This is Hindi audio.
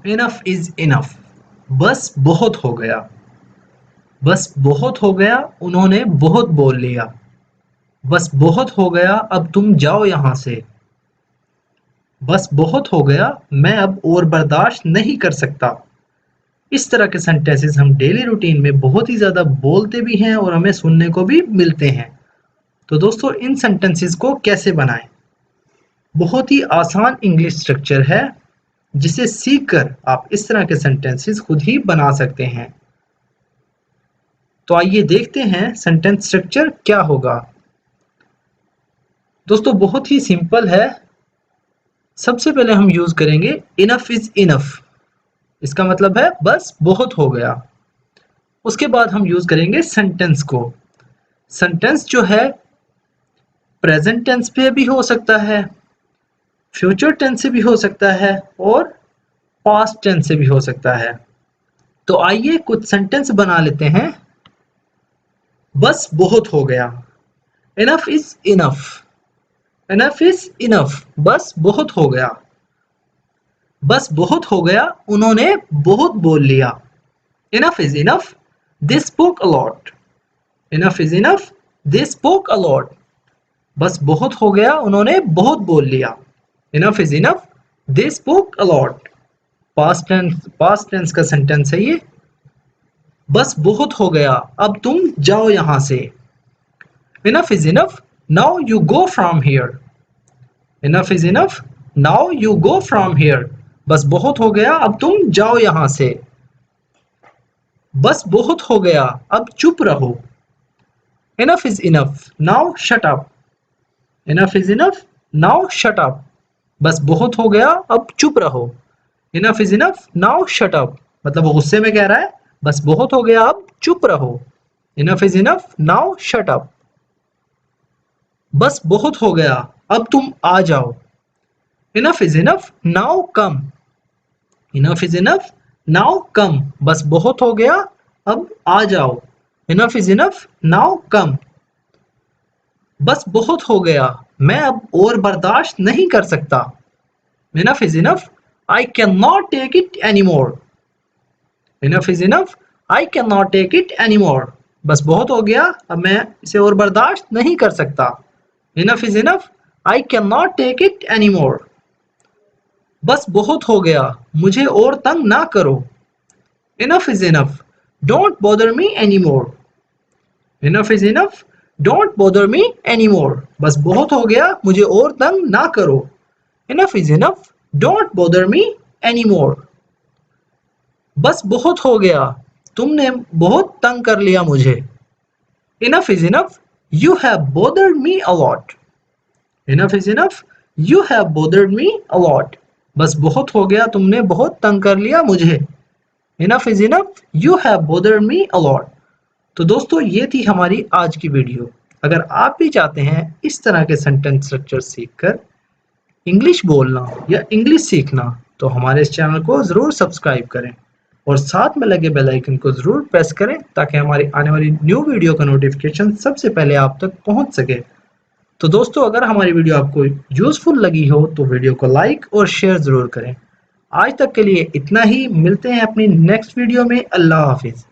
इनफ इज इनफ, बस बहुत हो गया। बस बहुत हो गया, उन्होंने बहुत बोल लिया। बस बहुत हो गया, अब तुम जाओ यहां से। बस बहुत हो गया, मैं अब और बर्दाश्त नहीं कर सकता। इस तरह के सेंटेंसेस हम डेली रूटीन में बहुत ही ज़्यादा बोलते भी हैं और हमें सुनने को भी मिलते हैं। तो दोस्तों, इन सेंटेंसेस को कैसे बनाएं? बहुत ही आसान इंग्लिश स्ट्रक्चर है जिसे सीखकर आप इस तरह के सेंटेंसेस खुद ही बना सकते हैं। तो आइए देखते हैं सेंटेंस स्ट्रक्चर क्या होगा। दोस्तों, बहुत ही सिंपल है। सबसे पहले हम यूज करेंगे इनफ इज इनफ। इसका मतलब है बस बहुत हो गया। उसके बाद हम यूज करेंगे सेंटेंस को। सेंटेंस जो है प्रेजेंट टेंस पे भी हो सकता है, फ्यूचर टेंस से भी हो सकता है और पास्ट टेंस से भी हो सकता है। तो आइए कुछ सेंटेंस बना लेते हैं। बस बहुत हो गया, enough is enough. Enough is enough, बस बहुत हो गया। बस बहुत हो गया, उन्होंने बहुत बोल लिया। Enough is enough, they spoke a lot. Enough is enough, they spoke a lot. बस बहुत हो गया, उन्होंने बहुत बोल लिया। Enough is enough, they spoke a lot. Past tense का सेंटेंस है ये। बस बहुत हो गया, अब तुम जाओ यहां से। Enough is enough, now you go from here. Enough is enough, now you go from here. बस बहुत हो गया, अब तुम जाओ यहां से। बस बहुत हो गया, अब चुप रहो। Enough is enough, now shut up. Enough is enough, now shut up. बस बहुत हो गया, अब चुप रहो। Enough is enough, now shut up. मतलब वो गुस्से में कह रहा है, बस बहुत हो गया, अब चुप रहो। Enough is enough, now shut up. बस बहुत हो गया, अब तुम आ जाओ। Enough is enough, now come. Enough is enough, now come. बस बहुत हो गया, अब आ जाओ। Enough is enough, now come. बस बहुत हो गया, मैं अब और बर्दाश्त नहीं कर सकता। Enough is enough, I can not take it any more. Enough is enough, I can not take it any more. बस बहुत हो गया, अब मैं इसे और बर्दाश्त नहीं कर सकता। Enough is enough, I can not take it any more. बस बहुत हो गया, मुझे और तंग ना करो। Enough is enough, don't bother me any more. Enough is enough, don't bother me any more. बस बहुत हो गया, मुझे और तंग ना करो। Enough is enough, don't bother me any more. बस बहुत हो गया, तुमने बहुत तंग कर लिया मुझे। Enough is enough, you have bothered me a lot. Enough is enough, you have bothered me a lot. बस बहुत हो गया, तुमने बहुत तंग कर लिया मुझे। Enough is enough, you have bothered me a lot. तो दोस्तों, ये थी हमारी आज की वीडियो। अगर आप भी चाहते हैं इस तरह के सेंटेंस स्ट्रक्चर सीखकर इंग्लिश बोलना या इंग्लिश सीखना, तो हमारे इस चैनल को ज़रूर सब्सक्राइब करें और साथ में लगे बेल आइकन को ज़रूर प्रेस करें ताकि हमारी आने वाली न्यू वीडियो का नोटिफिकेशन सबसे पहले आप तक पहुंच सके। तो दोस्तों, अगर हमारी वीडियो आपको यूज़फुल लगी हो तो वीडियो को लाइक और शेयर ज़रूर करें। आज तक के लिए इतना ही, मिलते हैं अपनी नेक्स्ट वीडियो में। अल्लाह हाफिज़।